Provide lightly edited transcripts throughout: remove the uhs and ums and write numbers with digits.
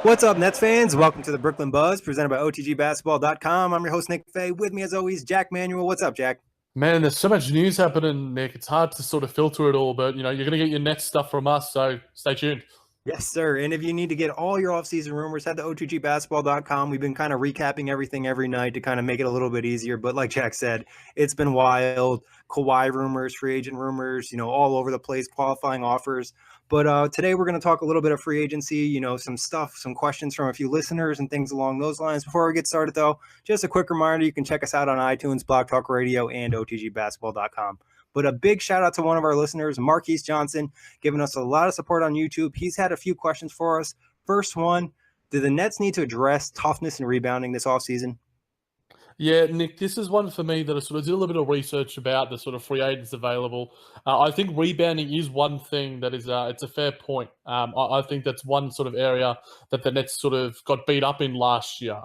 What's up, Nets fans? Welcome to the Brooklyn Buzz, presented by OTGBasketball.com. I'm your host, Nick Fay. With me, as always, Jack Manuell. What's up, Jack? Man, there's so much news happening, Nick. It's hard to sort of filter it all, but you're going to get your Nets stuff from us, so stay tuned. Yes, sir. And if you need to get all your offseason rumors, head to OTGBasketball.com. We've been kind of recapping everything every night to kind of make it a little bit easier. But like Jack said, it's been wild. Kawhi rumors, free agent rumors, all over the place, qualifying offers. But today we're going to talk a little bit of free agency, some stuff, some questions from a few listeners and things along those lines. Before we get started, though, just a quick reminder, you can check us out on iTunes, Blog Talk Radio, and OTGBasketball.com. But a big shout out to one of our listeners, Marquise Johnson, giving us a lot of support on YouTube. He's had a few questions for us. First one, do the Nets need to address toughness and rebounding this offseason? Yeah, Nick, this is one for me that I sort of did a little bit of research about the sort of free agents available. I think rebounding is one thing that is it's a fair point. I think that's one sort of area that the Nets sort of got beat up in last year.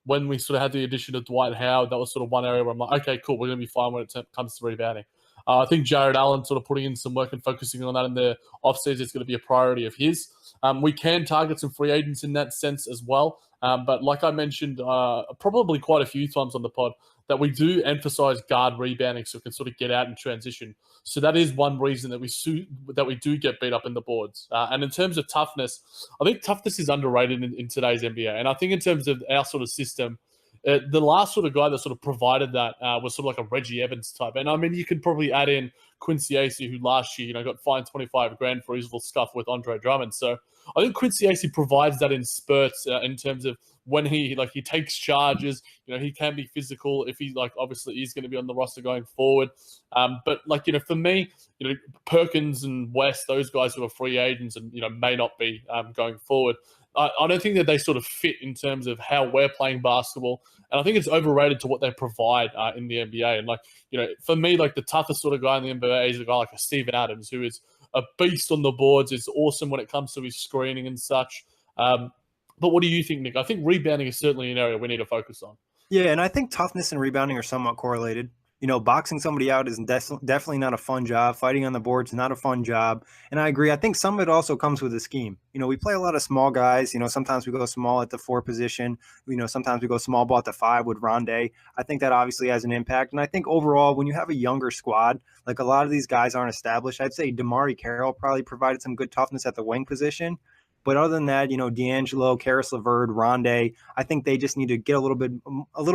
When we sort of had the addition of Dwight Howard, that was sort of one area where I'm like, okay, cool, we're going to be fine when it comes to rebounding. I think Jared Allen sort of putting in some work and focusing on that in the offseason is going to be a priority of his. We can target some free agents in that sense as well. But like I mentioned probably quite a few times on the pod, that we do emphasize guard rebounding so we can sort of get out and transition. So that is one reason that we do get beat up in the boards. And in terms of toughness, I think toughness is underrated in today's NBA. And I think in terms of our sort of system, the last sort of guy that sort of provided that was sort of like a Reggie Evans type. And I mean, you could probably add in Quincy Acey, who last year, got fined $25,000 for his little scuff with Andre Drummond. So I think Quincy Acey provides that in spurts in terms of when he takes charges. He can be physical if he obviously is going to be on the roster going forward. But for me, Perkins and West, those guys who are free agents and may not be going forward. I don't think that they sort of fit in terms of how we're playing basketball. And I think it's overrated to what they provide in the NBA. And for me, the toughest sort of guy in the NBA is a guy like a Steven Adams, who is a beast on the boards. Is awesome when it comes to his screening and such. But what do you think, Nick? I think rebounding is certainly an area we need to focus on. Yeah, and I think toughness and rebounding are somewhat correlated. Boxing somebody out is definitely not a fun job. Fighting on the boards is not a fun job. And I agree. I think some of it also comes with the scheme. We play a lot of small guys. Sometimes we go small at the 4 position. Sometimes we go small ball at the 5 with Randle. I think that obviously has an impact. And I think overall, when you have a younger squad, a lot of these guys aren't established. I'd say DeMarre Carroll probably provided some good toughness at the wing position. But other than that, D'Angelo, Karis LeVert, Rondé, I think they just need to get a little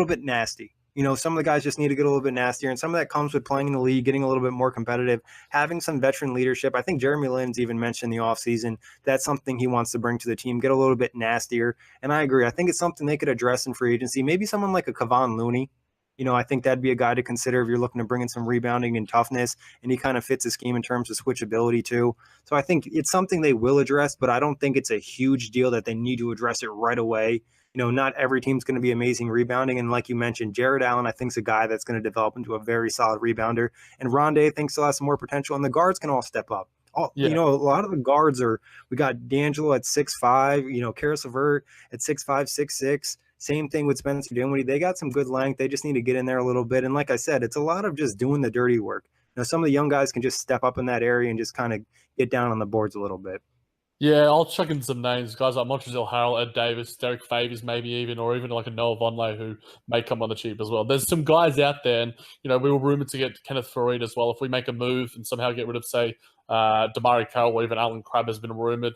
bit nasty. Some of the guys just need to get a little bit nastier, and some of that comes with playing in the league, getting a little bit more competitive, having some veteran leadership. I think Jeremy Lin's even mentioned in the offseason that's something he wants to bring to the team, get a little bit nastier. And I agree. I think it's something they could address in free agency. Maybe someone like a Kevon Looney. I think that'd be a guy to consider if you're looking to bring in some rebounding and toughness, and he kind of fits the scheme in terms of switchability too. So I think it's something they will address, but I don't think it's a huge deal that they need to address it right away. Not every team's going to be amazing rebounding. And like you mentioned, Jared Allen, I think, is a guy that's going to develop into a very solid rebounder. And Rondé, I think, still has some more potential. And the guards can all step up. A lot of the guards we got D'Angelo at 6'5", Karis LeVert at 6'5", 6'6". Same thing with Spencer Dinwiddie. They got some good length. They just need to get in there a little bit. And like I said, it's a lot of just doing the dirty work. Some of the young guys can just step up in that area and just kind of get down on the boards a little bit. Yeah, I'll chuck in some names, guys like Montrezl Harrell, Ed Davis, Derek Favors maybe even, or even like a Noel Vonleh who may come on the cheap as well. There's some guys out there, and we were rumored to get Kenneth Faried as well. If we make a move and somehow get rid of, say, DeMarre Carroll or even Alan Crabb has been rumored,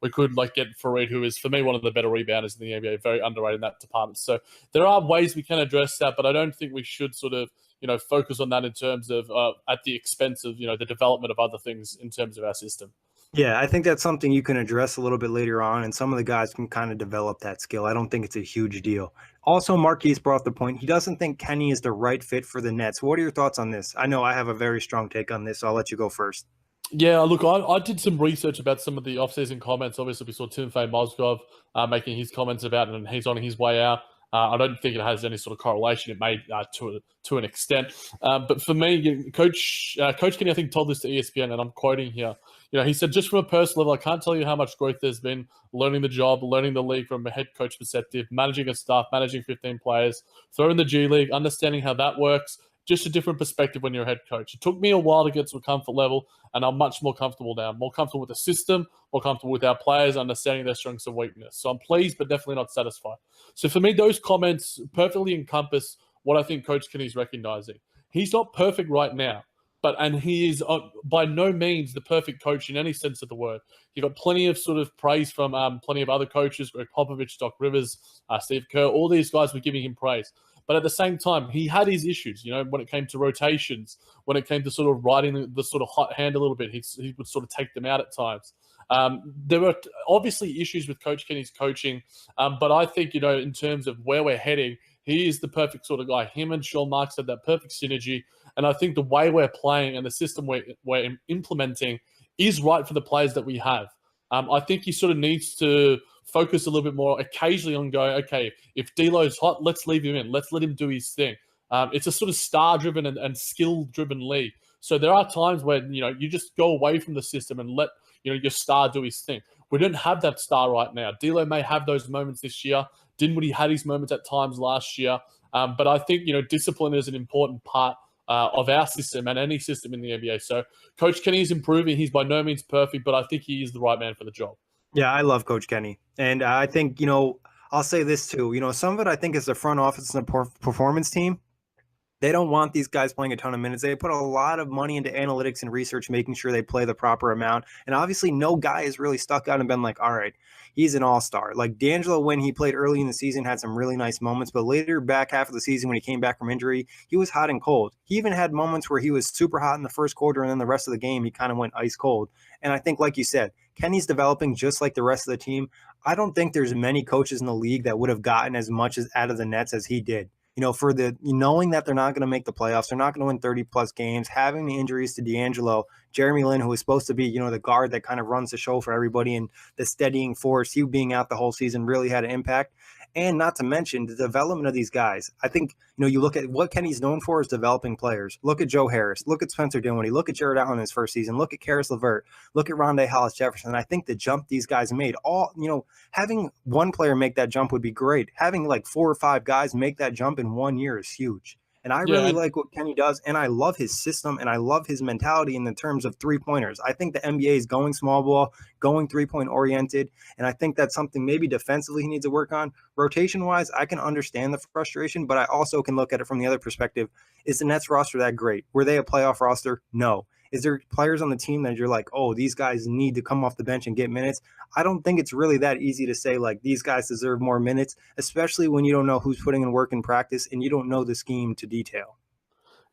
we could get Faried, who is, for me, one of the better rebounders in the NBA, very underrated in that department. So there are ways we can address that, but I don't think we should sort of focus on that in terms of at the expense of the development of other things in terms of our system. Yeah, I think that's something you can address a little bit later on, and some of the guys can kind of develop that skill. I don't think it's a huge deal. Also, Marquise brought up the point. He doesn't think Kenny is the right fit for the Nets. What are your thoughts on this? I know I have a very strong take on this, so I'll let you go first. Yeah, look, I did some research about some of the offseason comments. Obviously, we saw Timofey Mozgov making his comments about it, and he's on his way out. I don't think it has any sort of correlation. It may to an extent. But for me, Coach Kenny, I think, told this to ESPN, and I'm quoting here. He said, just from a personal level, I can't tell you how much growth there's been learning the job, learning the league from a head coach perspective, managing a staff, managing 15 players, throwing the G League, understanding how that works, just a different perspective when you're a head coach. It took me a while to get to a comfort level, and I'm much more comfortable now. More comfortable with the system, more comfortable with our players, understanding their strengths and weakness. So I'm pleased, but definitely not satisfied. So for me, those comments perfectly encompass what I think Coach Kenny's recognizing. He's not perfect right now, and he is by no means the perfect coach in any sense of the word. He got plenty of sort of praise from plenty of other coaches, Greg Popovich, Doc Rivers, Steve Kerr. All these guys were giving him praise. But at the same time, he had his issues, when it came to rotations, when it came to sort of riding the sort of hot hand a little bit, he would sort of take them out at times. There were obviously issues with Coach Kenny's coaching, but I think, in terms of where we're heading, he is the perfect sort of guy. Him and Sean Marks had that perfect synergy. And I think the way we're playing and the system we're implementing is right for the players that we have. I think he sort of needs to focus a little bit more occasionally on going, okay, if D'Lo's hot, let's leave him in. Let's let him do his thing. It's a sort of star-driven and skill-driven league. So there are times when, you just go away from the system and let, your star do his thing. We don't have that star right now. D'Lo may have those moments this year. Dinwiddie had his moments at times last year. But I think, discipline is an important part of our system and any system in the NBA. So Coach Kenny is improving. He's by no means perfect, but I think he is the right man for the job. Yeah, I love Coach Kenny. And I think, I'll say this too. Some of it I think is the front office and the performance team. They don't want these guys playing a ton of minutes. They put a lot of money into analytics and research, making sure they play the proper amount. And obviously, no guy has really stuck out and been like, all right, he's an all-star. Like D'Angelo, when he played early in the season, had some really nice moments. But later, back half of the season, when he came back from injury, he was hot and cold. He even had moments where he was super hot in the first quarter, and then the rest of the game, he kind of went ice cold. And I think, like you said, Kenny's developing just like the rest of the team. I don't think there's many coaches in the league that would have gotten as much as out of the Nets as he did. For the knowing that they're not going to make the playoffs, they're not going to win 30-plus games, having the injuries to D'Angelo, Jeremy Lin, who was supposed to be, the guard that kind of runs the show for everybody and the steadying force, he being out the whole season really had an impact. And not to mention the development of these guys. I think, you look at what Kenny's known for is developing players. Look at Joe Harris. Look at Spencer Dinwiddie. Look at Jared Allen in his first season. Look at Karis LeVert. Look at Rondé Hollis-Jefferson. I think the jump these guys made, having one player make that jump would be great. Having like 4 or 5 guys make that jump in 1 year is huge. And I really like what Kenny does, and I love his system, and I love his mentality in the terms of three-pointers. I think the NBA is going small ball, going three-point oriented, and I think that's something maybe defensively he needs to work on. Rotation-wise, I can understand the frustration, but I also can look at it from the other perspective. Is the Nets roster that great? Were they a playoff roster? No. Is there players on the team that you're like, oh, these guys need to come off the bench and get minutes? I don't think it's really that easy to say, like, these guys deserve more minutes, especially when you don't know who's putting in work in practice and you don't know the scheme to detail.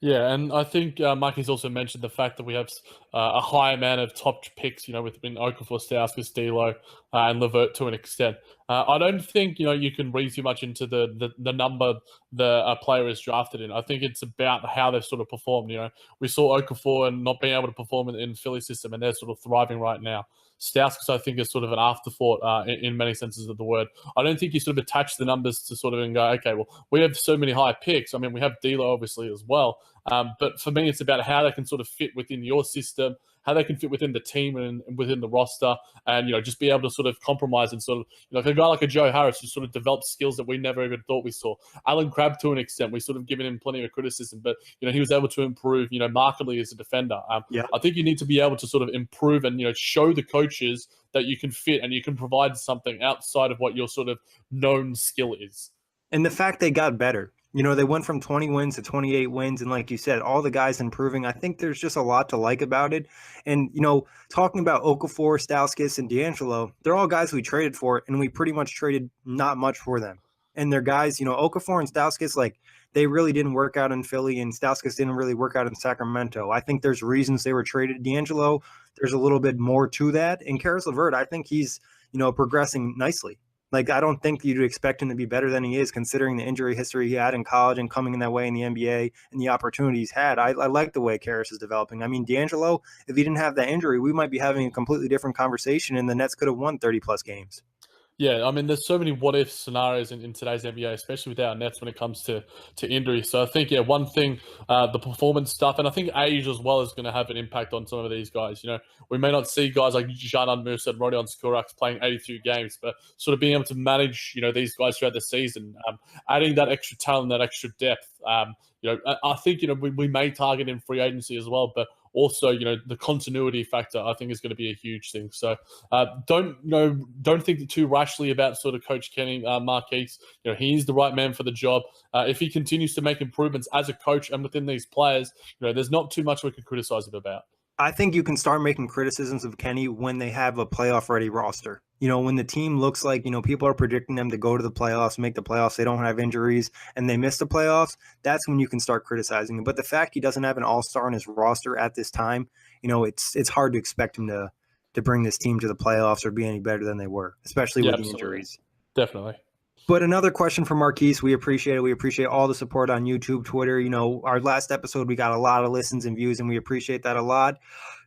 Yeah, and I think Mikey's also mentioned the fact that we have a high amount of top picks, within Okafor, Stauskas, D'Lo, and LeVert to an extent. I don't think, you can read too much into the number the player is drafted in. I think it's about how they've sort of performed. We saw Okafor and not being able to perform in Philly system, and they're sort of thriving right now. Stauskas, I think, is sort of an afterthought in many senses of the word. I don't think you sort of attach the numbers to sort of and go, okay, well, we have so many high picks. I mean, we have D'Lo obviously as well. But for me, it's about how they can sort of fit within your system, how they can fit within the team and within the roster, and just be able to sort of compromise and sort of like a guy like a Joe Harris who sort of developed skills that we never even thought we saw. Alan Crabb, to an extent, we sort of given him plenty of criticism, but he was able to improve markedly as a defender. I think you need to be able to sort of improve and show the coaches that you can fit and you can provide something outside of what your sort of known skill is. And the fact they got better. They went from 20 wins to 28 wins. And like you said, all the guys improving. I think there's just a lot to like about it. And, talking about Okafor, Stauskas, and D'Angelo, they're all guys we traded for, and we pretty much traded not much for them. And they're guys, Okafor and Stauskas, like, they really didn't work out in Philly, and Stauskas didn't really work out in Sacramento. I think there's reasons they were traded. D'Angelo, there's a little bit more to that. And Karis LeVert, I think he's, progressing nicely. Like, I don't think you'd expect him to be better than he is, considering the injury history he had in college and coming in that way in the NBA and the opportunities had. I like the way Karis is developing. I mean, D'Angelo, if he didn't have that injury, we might be having a completely different conversation, and the Nets could have won 30-plus games. Yeah, I mean, there's so many what if scenarios in today's NBA, especially with our Nets when it comes to injury. So I think, yeah, one thing, the performance stuff, and I think age as well is going to have an impact on some of these guys. We may not see guys like Janan Musa and Rodion Skurax playing 82 games, but sort of being able to manage, these guys throughout the season, adding that extra talent, that extra depth. I think, we may target in free agency as well, but also, the continuity factor I think is going to be a huge thing. So don't think too rashly about sort of Coach Kenny Marquise. He is the right man for the job. If he continues to make improvements as a coach and within these players, there's not too much we can criticize him about. I think you can start making criticisms of Kenny when they have a playoff ready roster. When the team looks like, people are predicting them to go to the playoffs, make the playoffs, they don't have injuries, and they miss the playoffs, that's when you can start criticizing him. But the fact he doesn't have an all-star on his roster at this time, it's hard to expect him to bring this team to the playoffs or be any better than they were, especially with the injuries. Definitely. But another question from Marquise. We appreciate it. We appreciate all the support on YouTube, Twitter. Our last episode, we got a lot of listens and views, and we appreciate that a lot.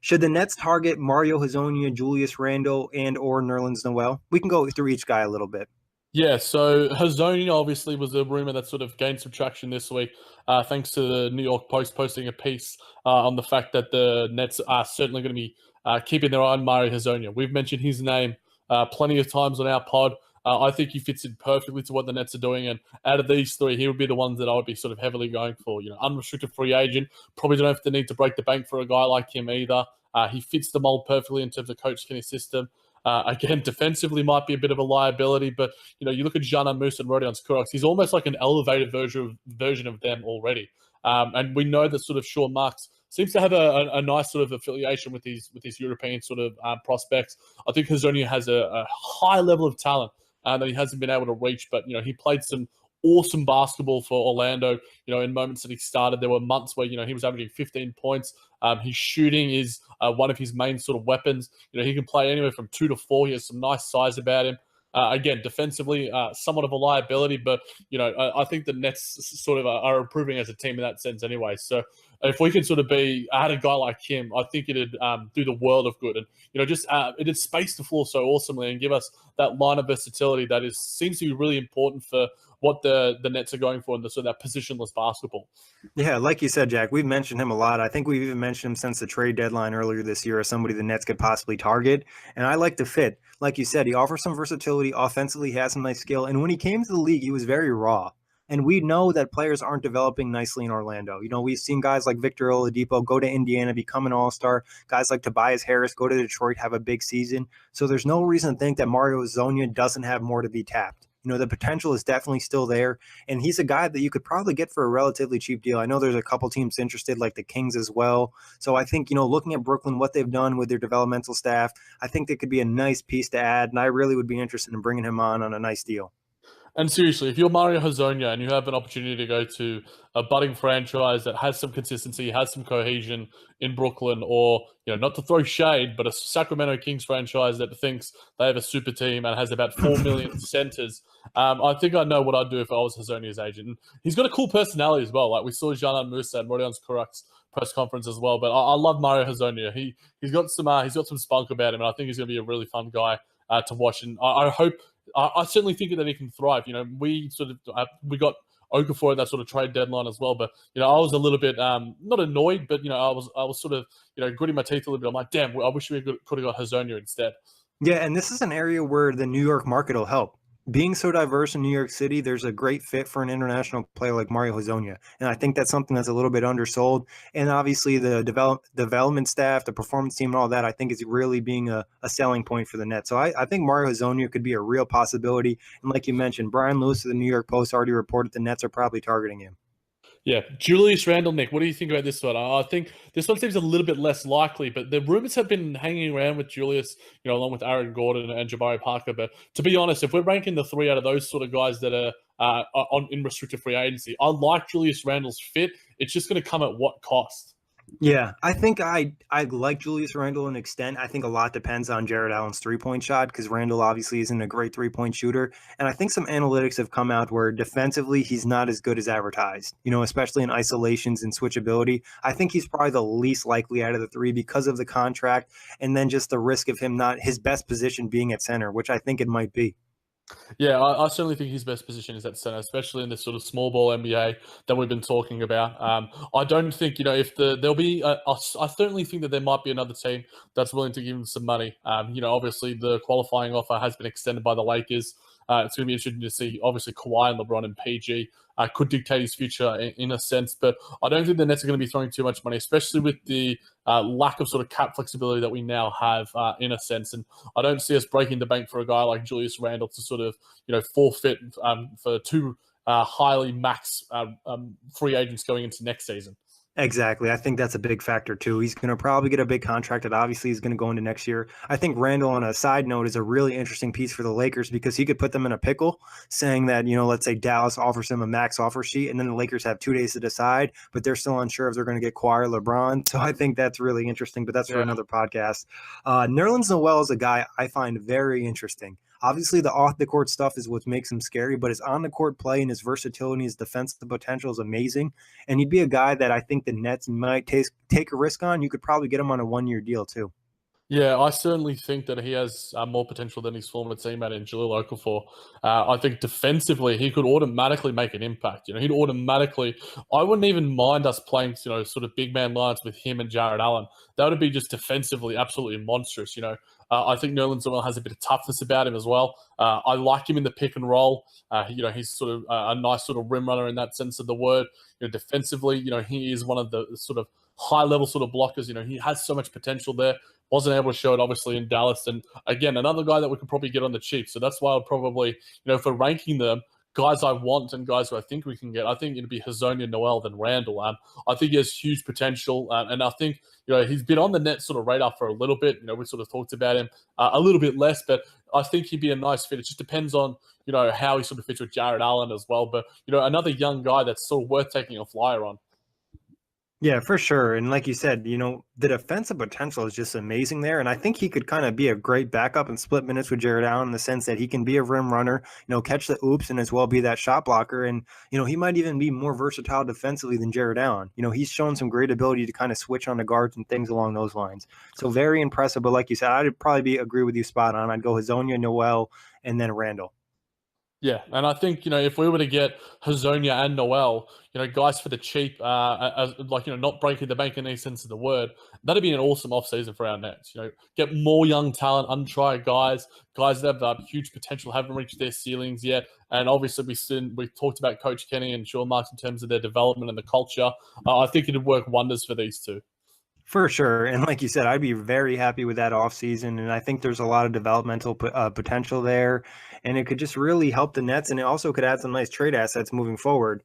Should the Nets target Mario Hezonja, Julius Randle, and or Nerlens Noel? We can go through each guy a little bit. Yeah, so Hezonja obviously was a rumor that sort of gained some traction this week, thanks to the New York Post posting a piece on the fact that the Nets are certainly going to be keeping their eye on Mario Hezonja. We've mentioned his name plenty of times on our pod. I think he fits in perfectly to what the Nets are doing, and out of these three, he would be the ones that I would be sort of heavily going for. Unrestricted free agent. Probably don't have the need to break the bank for a guy like him either. He fits the mold perfectly in terms of Coach Kenny's system. Again, defensively might be a bit of a liability, but you look at Janan Musa and Rodion Skurax, he's almost like an elevated version of them already. And we know that sort of Sean Marks seems to have a nice sort of affiliation with these European sort of prospects. I think Hezonja has a high level of talent that he hasn't been able to reach, but he played some awesome basketball for Orlando. In moments that he started, there were months where he was averaging 15 points. His shooting is one of his main sort of weapons. He can play anywhere from 2 to 4. He has some nice size about him. Again, defensively, somewhat of a liability, but I think the Nets sort of are improving as a team in that sense anyway. So if we can sort of add a guy like him, I think it'd do the world of good, and it'd space the floor so awesomely and give us that line of versatility that seems to be really important for what the Nets are going for in sort of that positionless basketball. Yeah, like you said, Jack, we've mentioned him a lot. I think we've even mentioned him since the trade deadline earlier this year as somebody the Nets could possibly target. And I like the fit. Like you said, he offers some versatility. Offensively, he has some nice skill. And when he came to the league, he was very raw. And we know that players aren't developing nicely in Orlando. We've seen guys like Victor Oladipo go to Indiana, become an all-star. Guys like Tobias Harris go to Detroit, have a big season. So there's no reason to think that Mario Hezonja doesn't have more to be tapped. The potential is definitely still there, and he's a guy that you could probably get for a relatively cheap deal. I know there's a couple teams interested, like the Kings as well. So I think, looking at Brooklyn, what they've done with their developmental staff, I think it could be a nice piece to add, and I really would be interested in bringing him on a nice deal. And seriously, if you're Mario Hezonja and you have an opportunity to go to a budding franchise that has some consistency, has some cohesion in Brooklyn, or not to throw shade, but a Sacramento Kings franchise that thinks they have a super team and has about 4 million centers, I think I know what I'd do if I was Hezonja's agent. And he's got a cool personality as well. Like we saw Janan Musa and Rodion Skurax press conference as well. But I love Mario Hezonja. He's got some spunk about him, and I think he's going to be a really fun guy to watch. And I hope. I certainly think that he can thrive. We got Okafor at that sort of trade deadline as well, but I was a little bit not annoyed, but I was sort of gritting my teeth a little bit. I'm like, damn, I wish we could have got Hezonja instead. Yeah, and this is an area where the New York market will help. Being so diverse in New York City, there's a great fit for an international player like Mario Hezonja. And I think that's something that's a little bit undersold. And obviously the development staff, the performance team and all that, I think is really being a selling point for the Nets. So I think Mario Hezonja could be a real possibility. And like you mentioned, Brian Lewis of the New York Post already reported the Nets are probably targeting him. Yeah, Julius Randle, Nick, what do you think about this one? I think this one seems a little bit less likely, but the rumors have been hanging around with Julius, along with Aaron Gordon and Jabari Parker. But to be honest, if we're ranking the three out of those sort of guys that are in restricted free agency, I like Julius Randle's fit. It's just going to come at what cost? Yeah, I think I like Julius Randle to an extent. I think a lot depends on Jared Allen's three-point shot because Randle obviously isn't a great three-point shooter. And I think some analytics have come out where defensively he's not as good as advertised, especially in isolations and switchability. I think he's probably the least likely out of the three because of the contract and then just the risk of him not his best position being at center, which I think it might be. Yeah, I certainly think his best position is at center, especially in this sort of small ball NBA that we've been talking about. I don't think, if there'll be, I certainly think that there might be another team that's willing to give him some money. Obviously the qualifying offer has been extended by the Lakers. It's going to be interesting to see. Obviously, Kawhi and LeBron and PG could dictate his future in a sense, but I don't think the Nets are going to be throwing too much money, especially with the lack of sort of cap flexibility that we now have in a sense. And I don't see us breaking the bank for a guy like Julius Randle to sort of, forfeit for two highly max free agents going into next season. Exactly. I think that's a big factor too. He's going to probably get a big contract that obviously is going to go into next year. I think Randall, on a side note, is a really interesting piece for the Lakers because he could put them in a pickle, saying that, let's say Dallas offers him a max offer sheet and then the Lakers have 2 days to decide, but they're still unsure if they're going to get Kawhi or LeBron. So I think that's really interesting, but that's for another podcast. Nerlens Noel is a guy I find very interesting. Obviously, the off-the-court stuff is what makes him scary, but his on-the-court play and his versatility, his defensive potential is amazing. And he'd be a guy that I think the Nets might take a risk on. You could probably get him on a one-year deal, too. Yeah, I certainly think that he has more potential than his former teammate in Jahlil Okafor. I think defensively, he could automatically make an impact. He'd automatically. I wouldn't even mind us playing, sort of big man lines with him and Jared Allen. That would be just defensively absolutely monstrous. I think Nerlens Noel has a bit of toughness about him as well. I like him in the pick and roll. He's sort of a nice sort of rim runner in that sense of the word. Defensively, he is one of the sort of high level sort of blockers. He has so much potential there. Wasn't able to show it obviously in Dallas. And again, another guy that we could probably get on the cheap. So that's why I'd probably, for ranking them, guys I want and guys who I think we can get, I think it'd be Hezonja, Noel, then Randle. I think he has huge potential. And I think, he's been on the net sort of radar for a little bit. We sort of talked about him a little bit less, but I think he'd be a nice fit. It just depends on, how he sort of fits with Jared Allen as well. But, another young guy that's sort of worth taking a flyer on. Yeah, for sure. And like you said, the defensive potential is just amazing there. And I think he could kind of be a great backup and split minutes with Jared Allen in the sense that he can be a rim runner, catch the oops and as well be that shot blocker. And, he might even be more versatile defensively than Jared Allen. He's shown some great ability to kind of switch on the guards and things along those lines. So very impressive. But like you said, I'd probably agree with you spot on. I'd go Hezonja, Noel, and then Randall. Yeah, and I think, if we were to get Hezonja and Noel, guys for the cheap, not breaking the bank in any sense of the word, that'd be an awesome offseason for our Nets. Get more young talent, untried guys that have huge potential, haven't reached their ceilings yet. And obviously, we talked about Coach Kenny and Sean Marks in terms of their development and the culture. I think it'd work wonders for these two. For sure. And like you said, I'd be very happy with that offseason. And I think there's a lot of developmental potential there. And it could just really help the Nets. And it also could add some nice trade assets moving forward.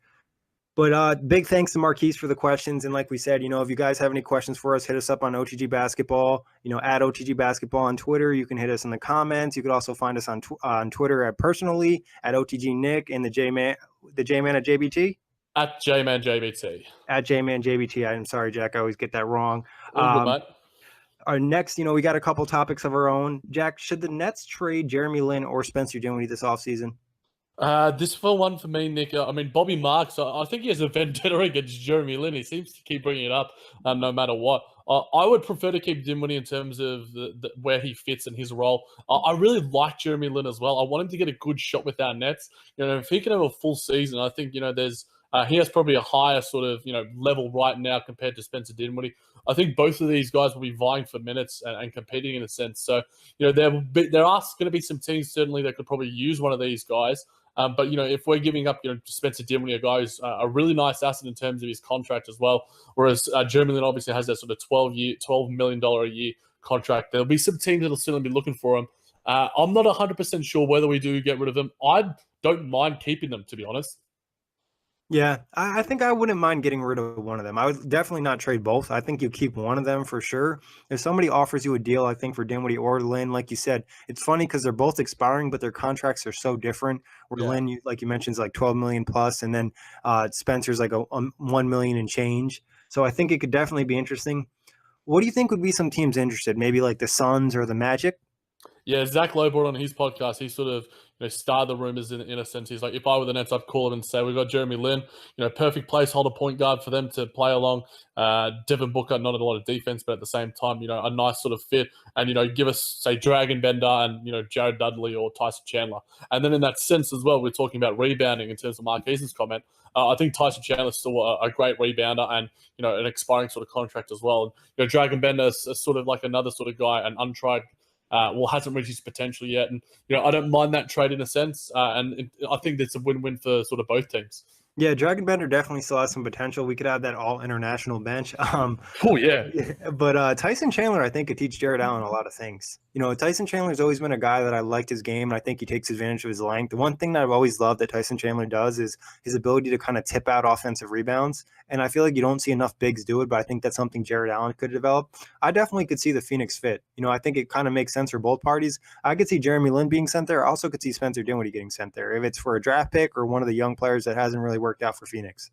But big thanks to Marquise for the questions. And like we said, if you guys have any questions for us, hit us up on OTG Basketball, at OTG Basketball on Twitter. You can hit us in the comments. You could also find us on Twitter personally at OTG Nick and the J-Man at JBT. At JManJBT. At JManJBT. I'm sorry, Jack. I always get that wrong. Good, mate. Our next, we got a couple topics of our own. Jack, should the Nets trade Jeremy Lin or Spencer Dinwiddie this offseason? This for one for me, Nick. Bobby Marks, I think he has a vendetta against Jeremy Lin. He seems to keep bringing it up no matter what. I would prefer to keep Dinwiddie in terms of where he fits in his role. I really like Jeremy Lin as well. I want him to get a good shot with our Nets. If he can have a full season, I think, there's he has probably a higher sort of, level right now compared to Spencer Dinwiddie. I think both of these guys will be vying for minutes and competing in a sense. So, there are going to be some teams certainly that could probably use one of these guys. But, if we're giving up, Spencer Dinwiddie, a guy who's a really nice asset in terms of his contract as well, whereas Jeremy Lin obviously has that sort of $12 million a year contract, there'll be some teams that'll still be looking for him. I'm not 100% sure whether we do get rid of them. I don't mind keeping them, to be honest. Yeah, I think I wouldn't mind getting rid of one of them. I would definitely not trade both. I think you keep one of them for sure. If somebody offers you a deal, I think for Dinwiddie or Lin, like you said, it's funny because they're both expiring, but their contracts are so different. Where Lin, like you mentioned, is like 12 million plus, and then Spencer's like a 1 million and change. So I think it could definitely be interesting. What do you think would be some teams interested? Maybe like the Suns or the Magic? Yeah, Zach Lowe brought on his podcast. He sort of, started the rumors in a sense. He's like, if I were the Nets, I'd call him and say, we've got Jeremy Lin, perfect placeholder point guard for them to play along. Devin Booker, not a lot of defense, but at the same time, a nice sort of fit. And, give us, say, Dragon Bender and, Jared Dudley or Tyson Chandler. And then in that sense as well, we're talking about rebounding in terms of Mark Eason's comment. I think Tyson Chandler is still a great rebounder and, an expiring sort of contract as well. And, Dragon Bender is sort of like another sort of guy, an untried hasn't reached his potential yet. And, I don't mind that trade in a sense. I think that's a win-win for sort of both teams. Yeah, Dragon Bender definitely still has some potential. We could have that all-international bench. Oh, yeah. But Tyson Chandler, I think, could teach Jared Allen a lot of things. Tyson Chandler's always been a guy that I liked his game, and I think he takes advantage of his length. The one thing that I've always loved that Tyson Chandler does is his ability to kind of tip out offensive rebounds. And I feel like you don't see enough bigs do it, but I think that's something Jared Allen could develop. I definitely could see the Phoenix fit. I think it kind of makes sense for both parties. I could see Jeremy Lin being sent there. I also could see Spencer Dinwiddie getting sent there, if it's for a draft pick or one of the young players that hasn't really worked out for Phoenix.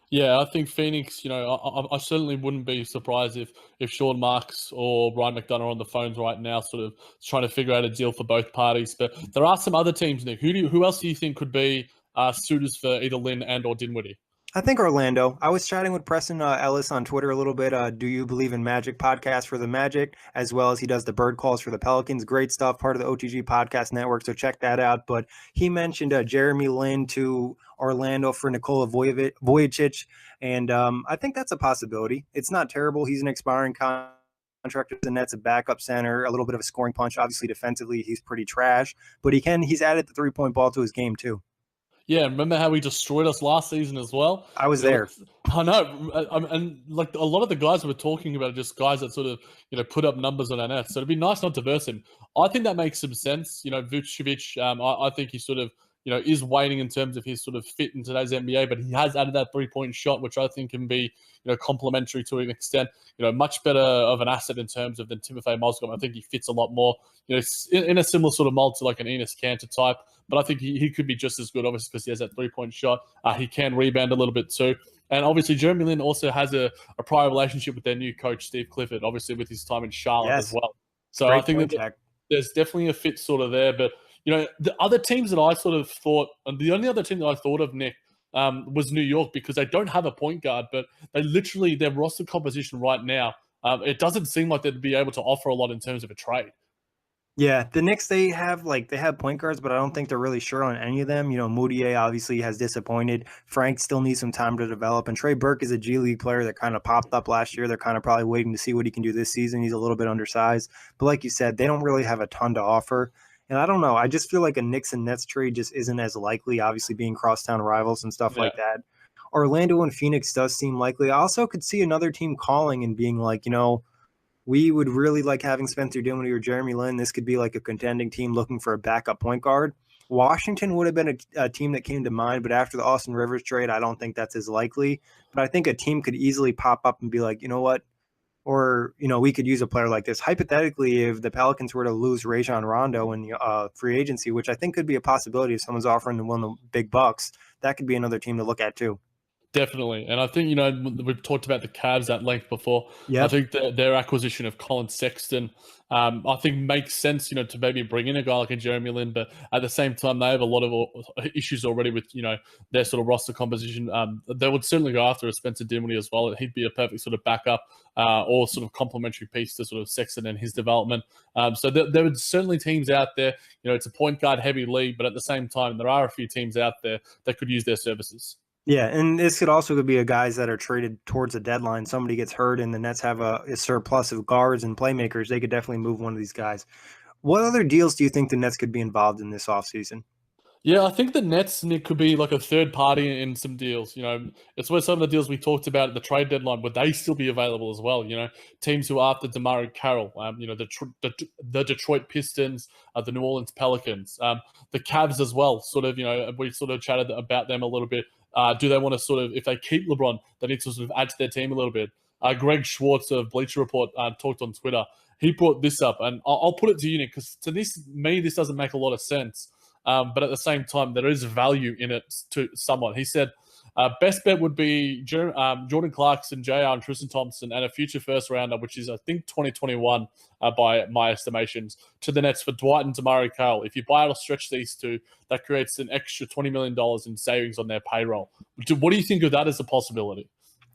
Yeah, I think Phoenix, I certainly wouldn't be surprised if Sean Marks or Ryan McDonough are on the phones right now sort of trying to figure out a deal for both parties. But there are some other teams, Nick. Who else do you think could be suitors for either Lin and or Dinwiddie? I think Orlando. I was chatting with Preston Ellis on Twitter a little bit. Do You Believe in Magic podcast for the Magic, as well as he does the bird calls for the Pelicans. Great stuff, part of the OTG podcast network, so check that out. But he mentioned Jeremy Lin to Orlando for Nikola Vujicic, and I think that's a possibility. It's not terrible. He's an expiring contract. The Nets a backup center, a little bit of a scoring punch. Obviously, defensively, he's pretty trash, but he's added the three-point ball to his game too. Yeah, remember how he destroyed us last season as well? I was there. I know. And like a lot of the guys we're talking about are just guys that sort of, put up numbers on our nets. So it'd be nice not to verse him. I think that makes some sense. Vucevic, I think he sort of, is waiting in terms of his sort of fit in today's NBA, but he has added that three-point shot, which I think can be, complementary to an extent, much better of an asset in terms of than Timofey Mozgov. I think he fits a lot more, in a similar sort of mold to like an Enes Kanter type, but I think he could be just as good, obviously, because he has that three-point shot. He can rebound a little bit too. And obviously, Jeremy Lin also has a prior relationship with their new coach, Steve Clifford, obviously with his time in Charlotte as well. So Great I think that there's definitely a fit sort of there, but the other teams that I sort of thought, and the only other team that I thought of, Nick, was New York, because they don't have a point guard, but their roster composition right now, it doesn't seem like they'd be able to offer a lot in terms of a trade. Yeah, the Knicks, they have point guards, but I don't think they're really sure on any of them. Moutier obviously has disappointed. Frank still needs some time to develop. And Trey Burke is a G League player that kind of popped up last year. They're kind of probably waiting to see what he can do this season. He's a little bit undersized. But like you said, they don't really have a ton to offer. And I don't know. I just feel like a Knicks and Nets trade just isn't as likely, obviously being crosstown rivals and stuff like that. Orlando and Phoenix does seem likely. I also could see another team calling and being like, we would really like having Spencer Dinwiddie or Jeremy Lin. This could be like a contending team looking for a backup point guard. Washington would have been a team that came to mind, but after the Austin Rivers trade, I don't think that's as likely. But I think a team could easily pop up and be like, you know what? Or, we could use a player like this. Hypothetically, if the Pelicans were to lose Rajon Rondo in the free agency, which I think could be a possibility if someone's offering to win the big bucks, that could be another team to look at too. Definitely. And I think, we've talked about the Cavs at length before. Yep. I think their acquisition of Colin Sexton, I think makes sense, to maybe bring in a guy like a Jeremy Lin, but at the same time, they have a lot of issues already with, their sort of roster composition. They would certainly go after a Spencer Dinwiddie as well. He'd be a perfect sort of backup or sort of complementary piece to sort of Sexton and his development. So there would certainly teams out there, it's a point guard heavy league, but at the same time, there are a few teams out there that could use their services. Yeah, and this could also be a guys that are traded towards a deadline. Somebody gets hurt and the Nets have a surplus of guards and playmakers. They could definitely move one of these guys. What other deals do you think the Nets could be involved in this offseason? Yeah, I think the Nets, Nick, could be like a third party in some deals. It's where some of the deals we talked about at the trade deadline, would they still be available as well? Teams who are after DeMar Carroll, the Detroit Pistons, the New Orleans Pelicans, the Cavs as well. Sort of, we sort of chatted about them a little bit. Do they want to sort of, if they keep LeBron, they need to sort of add to their team a little bit. Greg Schwartz of Bleacher Report talked on Twitter. He brought this up, and I'll put it to you, Nick, because to this doesn't make a lot of sense. But at the same time, there is value in it to someone. He said, Best bet would be Jordan Clarkson, JR, and Tristan Thompson, and a future first rounder, which is, I think, 2021 by my estimations, to the Nets for Dwight and Damari Carroll. If you buy it or stretch these two, that creates an extra $20 million in savings on their payroll. What do you think of that as a possibility?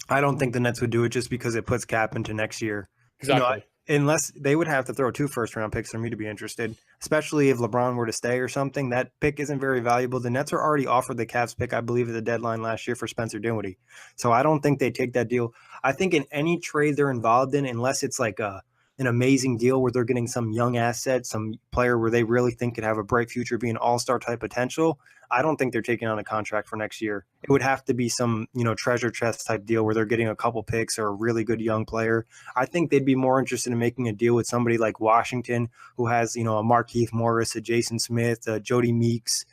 I don't think the Nets would do it just because it puts cap into next year. Exactly. Unless they would have to throw 2 first-round picks for me to be interested, especially if LeBron were to stay or something. That pick isn't very valuable. The Nets are already offered the Cavs pick, I believe, at the deadline last year for Spencer Dinwiddie. So I don't think they take that deal. I think in any trade they're involved in, unless it's like an amazing deal where they're getting some young asset, some player where they really think could have a bright future, be an all-star type potential, I don't think they're taking on a contract for next year. It would have to be some, treasure chest type deal where they're getting a couple picks or a really good young player. I think they'd be more interested in making a deal with somebody like Washington, who has, a Markieff Morris, a Jason Smith, a Jody Meeks,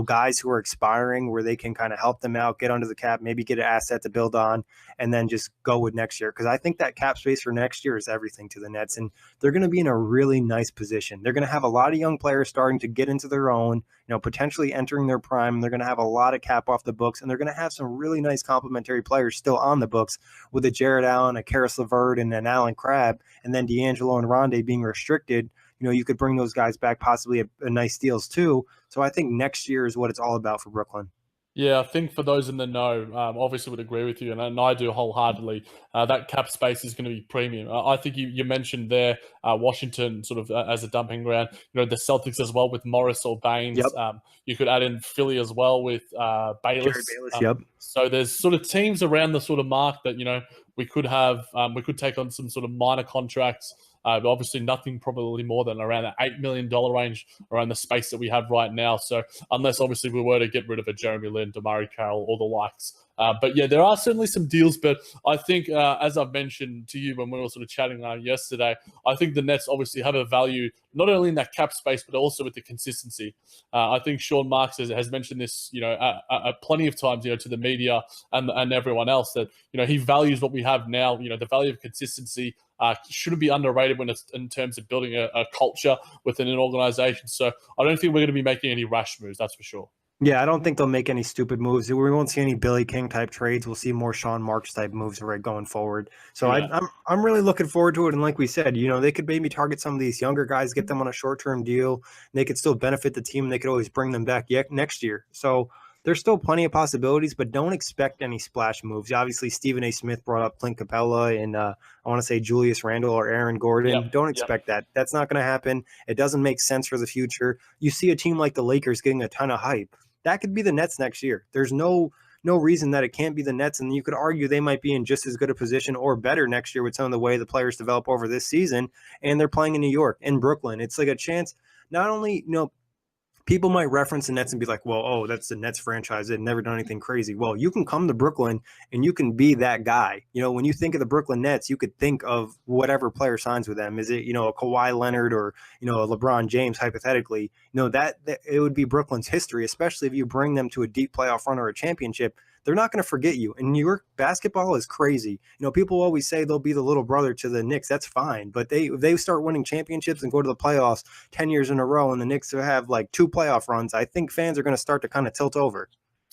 guys who are expiring where they can kind of help them out, get under the cap, maybe get an asset to build on, and then just go with next year. Because I think that cap space for next year is everything to the Nets, and they're going to be in a really nice position. They're going to have a lot of young players starting to get into their own, potentially entering their prime. They're going to have a lot of cap off the books, and they're going to have some really nice complementary players still on the books with a Jared Allen, a Karis LeVert, and an Allen Crabbe, and then D'Angelo and Rondé being restricted. You could bring those guys back possibly at nice deals too. So I think next year is what it's all about for Brooklyn. Yeah, I think for those in the know, obviously would agree with you, and I do wholeheartedly. That cap space is going to be premium. I think you mentioned there Washington sort of as a dumping ground. The Celtics as well with Morris or Baines. Yep. You could add in Philly as well with Bayless. Jerry Bayless, yep. So there's sort of teams around the sort of mark that we could have. We could take on some sort of minor contracts. But obviously nothing probably more than around that $8 million range around the space that we have right now. So unless obviously we were to get rid of a Jeremy Lin, Damari Carroll, or the likes. But yeah, there are certainly some deals. But I think, as I've mentioned to you when we were sort of chatting yesterday, I think the Nets obviously have a value not only in that cap space, but also with the consistency. I think Sean Marks has mentioned this, plenty of times, to the media and everyone else that, he values what we have now, the value of consistency. Shouldn't be underrated when it's in terms of building a culture within an organization. So I don't think we're going to be making any rash moves, that's for sure. Yeah, I don't think they'll make any stupid moves. We won't see any Billy King type trades. We'll see more Sean Marks type moves going forward. So yeah. I'm really looking forward to it. And like we said, they could maybe target some of these younger guys, get them on a short-term deal. And they could still benefit the team. They could always bring them back next year. So there's still plenty of possibilities, but don't expect any splash moves. Obviously, Stephen A. Smith brought up Clint Capella and I want to say Julius Randle or Aaron Gordon. Don't expect that. That's not going to happen. It doesn't make sense for the future. You see a team like the Lakers getting a ton of hype. That could be the Nets next year. There's no reason that it can't be the Nets, and you could argue they might be in just as good a position or better next year with some of the way the players develop over this season, and they're playing in New York, in Brooklyn. It's like a chance, not only, people might reference the Nets and be like, well, that's the Nets franchise. They've never done anything crazy. Well, you can come to Brooklyn and you can be that guy. When you think of the Brooklyn Nets, you could think of whatever player signs with them. Is it, a Kawhi Leonard or, a LeBron James, hypothetically, that it would be Brooklyn's history, especially if you bring them to a deep playoff run or a championship. They're not going to forget you. And New York basketball is crazy. People always say they'll be the little brother to the Knicks. That's fine. But they start winning championships and go to the playoffs 10 years in a row, and the Knicks have like 2 playoff runs. I think fans are going to start to kind of tilt over.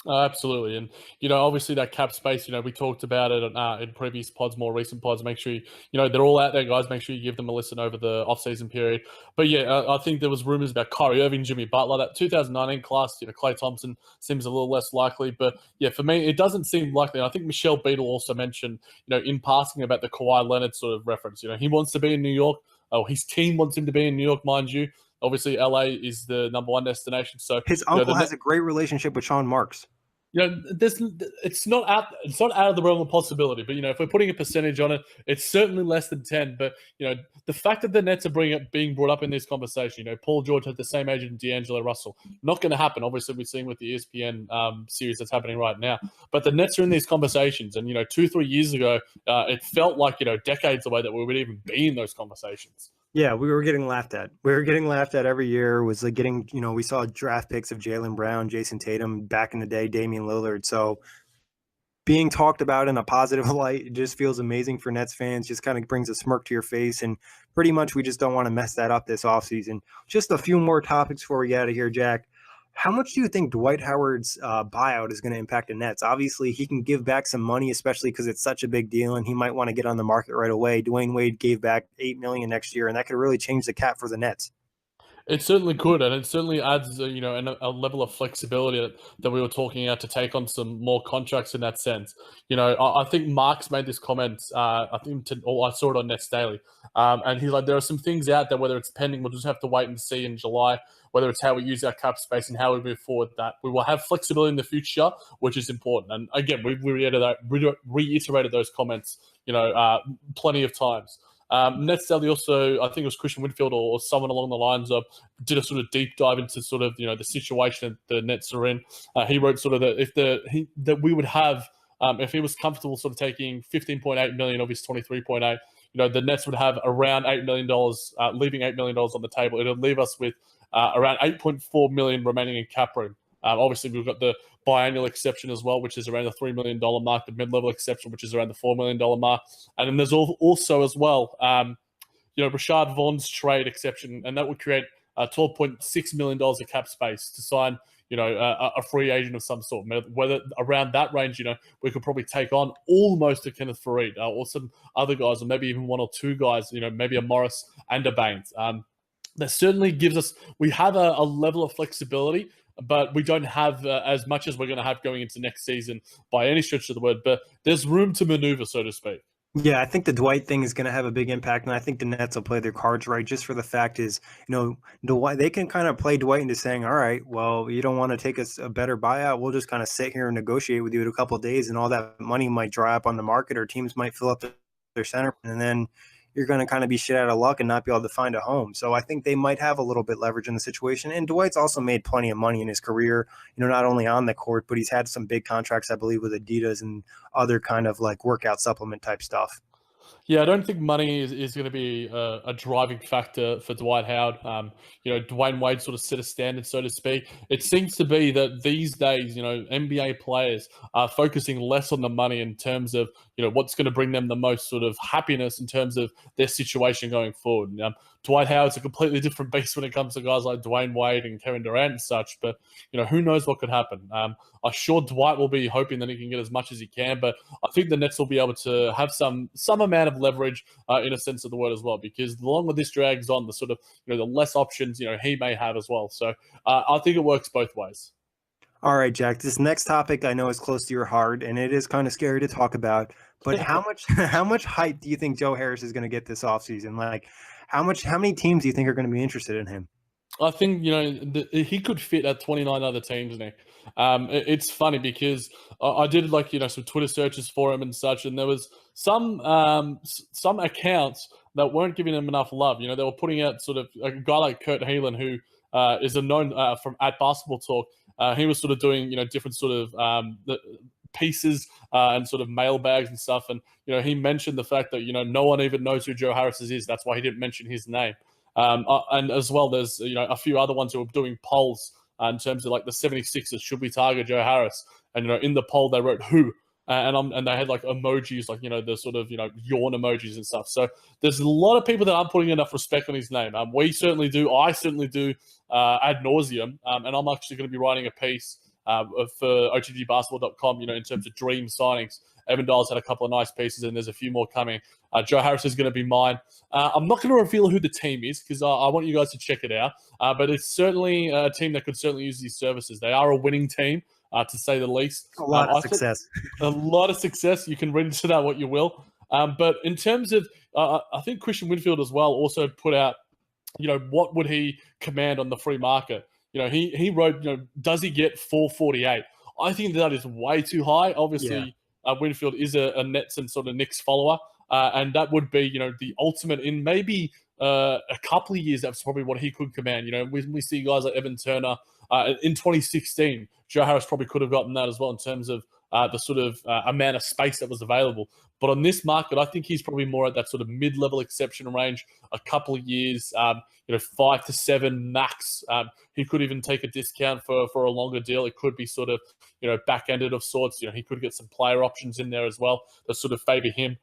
Absolutely. And, obviously that cap space, we talked about it in previous pods, more recent pods. Make sure, they're all out there, guys. Make sure you give them a listen over the offseason period. But yeah, I think there was rumors about Kyrie Irving, Jimmy Butler. That 2019 class, Klay Thompson seems a little less likely. But yeah, for me, it doesn't seem likely. I think Michelle Beadle also mentioned, in passing about the Kawhi Leonard sort of reference. He wants to be in New York. Oh, his team wants him to be in New York, mind you. Obviously, LA is the number one destination. So his uncle has a great relationship with Sean Marks. It's not out of the realm of possibility. But if we're putting a percentage on it, it's certainly less than 10. But the fact that the Nets are being brought up in this conversation, Paul George had the same age as D'Angelo Russell. Not going to happen. Obviously, we're seeing with the ESPN series that's happening right now. But the Nets are in these conversations, and 2-3 years ago, it felt like decades away that we would even be in those conversations. Yeah, we were getting laughed at. We were getting laughed at every year. It was like getting, we saw draft picks of Jaylen Brown, Jason Tatum, back in the day, Damian Lillard. So being talked about in a positive light, it just feels amazing for Nets fans. Just kind of brings a smirk to your face. And pretty much we just don't want to mess that up this offseason. Just a few more topics before we get out of here, Jack. How much do you think Dwight Howard's buyout is going to impact the Nets? Obviously, he can give back some money, especially because it's such a big deal, and he might want to get on the market right away. Dwayne Wade gave back $8 million next year, and that could really change the cap for the Nets. It certainly could, and it certainly adds, a level of flexibility that we were talking about to take on some more contracts in that sense. I think Mark's made this comment. I saw it on Nets Daily, and he's like, there are some things out there, whether it's pending, we'll just have to wait and see in July. Whether it's how we use our cap space and how we move forward, that we will have flexibility in the future, which is important. And again, we reiterated those comments, plenty of times. Nets Daily also, I think it was Christian Winfield or someone along the lines of, did a sort of deep dive into sort of the situation that the Nets are in. He wrote sort of that we would have, if he was comfortable sort of taking 15.8 million of his 23.8, the Nets would have around $8 million, leaving $8 million on the table. It would leave us with around 8.4 million remaining in cap room. Obviously, we've got the biannual exception as well, which is around the $3 million mark, the mid-level exception, which is around the $4 million mark. And then there's also as well, Rashad Vaughn's trade exception, and that would create $12.6 million of cap space to sign, a free agent of some sort. Whether around that range, we could probably take on almost a Kenneth Faried or some other guys, or maybe even one or two guys, maybe a Morris and a Baines. That certainly gives us, we have a level of flexibility, but we don't have as much as we're going to have going into next season by any stretch of the word. But there's room to maneuver, so to speak. Yeah, I think the Dwight thing is going to have a big impact, and I think the Nets will play their cards right. Just for the fact is, Dwight, they can kind of play Dwight into saying, "All right, well, you don't want to take us a better buyout. We'll just kind of sit here and negotiate with you in a couple of days, and all that money might dry up on the market, or teams might fill up their center, and then you're going to kind of be shit out of luck and not be able to find a home." So I think they might have a little bit leverage in the situation. And Dwight's also made plenty of money in his career, not only on the court, but he's had some big contracts, I believe, with Adidas and other kind of like workout supplement type stuff. Yeah, I don't think money is going to be a driving factor for Dwight Howard. Dwayne Wade sort of set a standard, so to speak. It seems to be that these days, NBA players are focusing less on the money in terms of, what's going to bring them the most sort of happiness in terms of their situation going forward. Dwight Howard's a completely different beast when it comes to guys like Dwayne Wade and Kevin Durant and such, but, who knows what could happen. I'm sure Dwight will be hoping that he can get as much as he can, but I think the Nets will be able to have some amount of leverage in a sense of the word as well, because the longer this drags on, the sort of, the less options, he may have as well. So I think it works both ways. All right, Jack, this next topic I know is close to your heart, and it is kind of scary to talk about, but how much hype do you think Joe Harris is going to get this offseason? Like, how many teams do you think are going to be interested in him? I think, he could fit at 29 other teams, Nick. It's funny because I did some Twitter searches for him and such, and there was some accounts that weren't giving him enough love. They were putting out sort of a guy like Kurt Heelan, who is a known from at Basketball Talk. He was sort of doing, different sort of pieces and sort of mailbags and stuff. And, he mentioned the fact that, no one even knows who Joe Harris is. That's why he didn't mention his name. And as well, there's, a few other ones who are doing polls in terms of like the 76ers, should we target Joe Harris? And, in the poll, they wrote who. And they had like emojis, like, the sort of, yawn emojis and stuff. So there's a lot of people that aren't putting enough respect on his name. We certainly do. I certainly do ad nauseum. And I'm actually going to be writing a piece for OTGbasketball.com, in terms of dream signings. Evan Dial's had a couple of nice pieces, and there's a few more coming. Joe Harris is going to be mine. I'm not going to reveal who the team is because I want you guys to check it out. But it's certainly a team that could certainly use these services. They are a winning team, to say the least. A lot of success. A lot of success. You can read into that what you will. But in terms of, I think Christian Winfield as well also put out, what would he command on the free market? He wrote, does he get 448? I think that is way too high. Obviously, Winfield is a Nets and sort of Knicks follower. And that would be, the ultimate in maybe a couple of years. That's probably what he could command. We see guys like Evan Turner in 2016. Joe Harris probably could have gotten that as well in terms of the sort of amount of space that was available. But on this market, I think he's probably more at that sort of mid-level exception range, a couple of years, 5 to 7 max. He could even take a discount for a longer deal. It could be sort of, back-ended of sorts. He could get some player options in there as well that sort of favor him.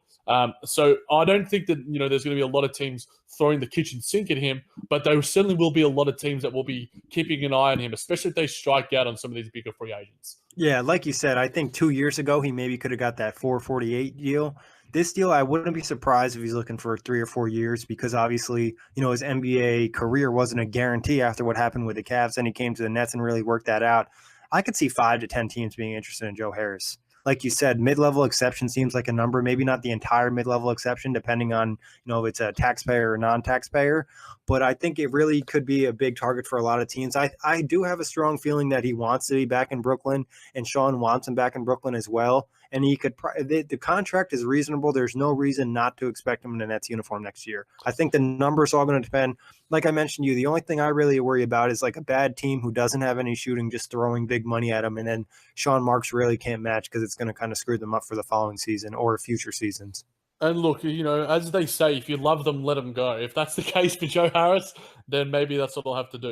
So I don't think that there's going to be a lot of teams throwing the kitchen sink at him, but there certainly will be a lot of teams that will be keeping an eye on him, especially if they strike out on some of these bigger free agents. Yeah, like you said, I think 2 years ago he maybe could have got that 448 deal. This deal, I wouldn't be surprised if he's looking for 3 or 4 years because obviously, his NBA career wasn't a guarantee after what happened with the Cavs. And he came to the Nets and really worked that out. I could see 5 to 10 teams being interested in Joe Harris. Like you said, mid-level exception seems like a number, maybe not the entire mid-level exception, depending on, if it's a taxpayer or non-taxpayer. But I think it really could be a big target for a lot of teams. I do have a strong feeling that he wants to be back in Brooklyn, and Sean wants him back in Brooklyn as well. And he could the contract is reasonable. There's no reason not to expect him in a Nets uniform next year. I think the numbers are all going to depend. Like I mentioned to you, the only thing I really worry about is like a bad team who doesn't have any shooting, just throwing big money at him, and then Sean Marks really can't match because it's going to kind of screw them up for the following season or future seasons. And look, as they say, if you love them, let them go. If that's the case for Joe Harris, then maybe that's what I'll have to do.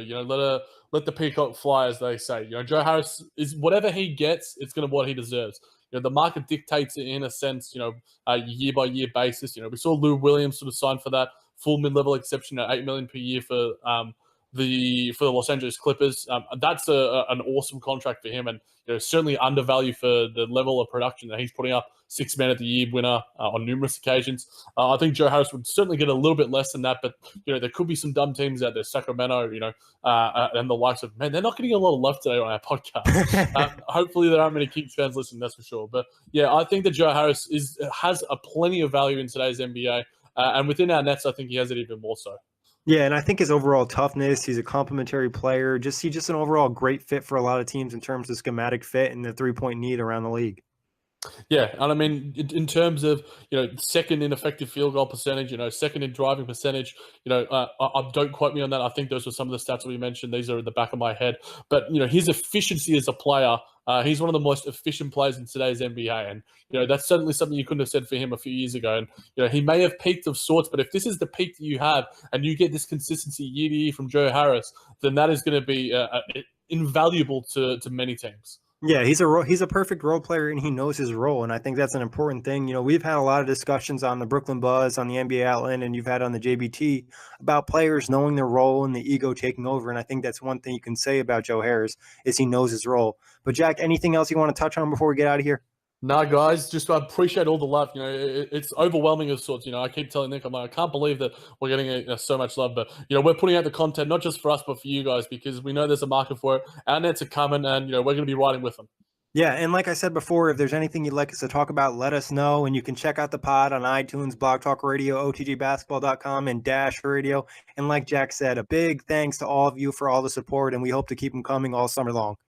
Let the peacock fly, as they say. Joe Harris is whatever he gets, it's going to be what he deserves. The market dictates it in a sense. A year by year basis. We saw Lou Williams sort of sign for that full mid level exception at $8 million per year for the Los Angeles Clippers. That's an awesome contract for him, and certainly undervalued for the level of production that he's putting up. 6 Man of the Year winner on numerous occasions. I think Joe Harris would certainly get a little bit less than that, but there could be some dumb teams out there, Sacramento, and the likes of. Man, they're not getting a lot of love today on our podcast. Hopefully, there aren't many Kings fans listening. That's for sure. But yeah, I think that Joe Harris has a plenty of value in today's NBA, and within our Nets, I think he has it even more so. Yeah, and I think his overall toughness, he's a complementary player. He's just an overall great fit for a lot of teams in terms of schematic fit and the three-point need around the league. Yeah, and I mean, in terms of second in effective field goal percentage, second in driving percentage, don't quote me on that. I think those were some of the stats we mentioned. These are in the back of my head, but his efficiency as a player, he's one of the most efficient players in today's NBA, and that's certainly something you couldn't have said for him a few years ago. And he may have peaked of sorts, but if this is the peak that you have, and you get this consistency year to year from Joe Harris, then that is going to be invaluable to many teams. Yeah, he's a perfect role player, and he knows his role, and I think that's an important thing. We've had a lot of discussions on the Brooklyn Buzz, on the NBA Outlet, and you've had on the JBT about players knowing their role and the ego taking over, and I think that's one thing you can say about Joe Harris is he knows his role. But Jack, anything else you want to touch on before we get out of here? No, guys, just I appreciate all the love. It's overwhelming of sorts. I keep telling Nick, I'm like, I can't believe that we're getting so much love. But, we're putting out the content, not just for us, but for you guys, because we know there's a market for it. Our Nets are coming, and, we're going to be riding with them. Yeah, and like I said before, if there's anything you'd like us to talk about, let us know. And you can check out the pod on iTunes, Blog Talk Radio, OTGBasketball.com, and Dash Radio. And like Jack said, a big thanks to all of you for all the support, and we hope to keep them coming all summer long.